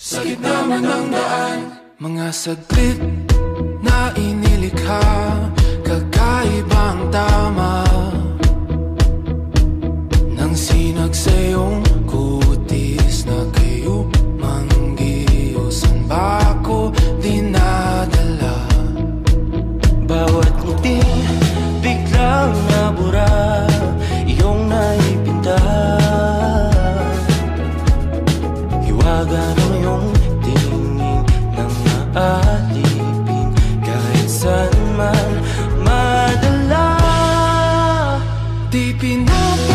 Sa gitna man ng daan, mga saglit na inilikha, kakaibang tama nang sinag sa iyong kutis na kayo manggiusan ba ako dinadala? Bawat ngiti biglang nabura, iyong naipinta. Hiwaga ng iyong tingin nang maalipin, kahit saan man madala. Di pinapa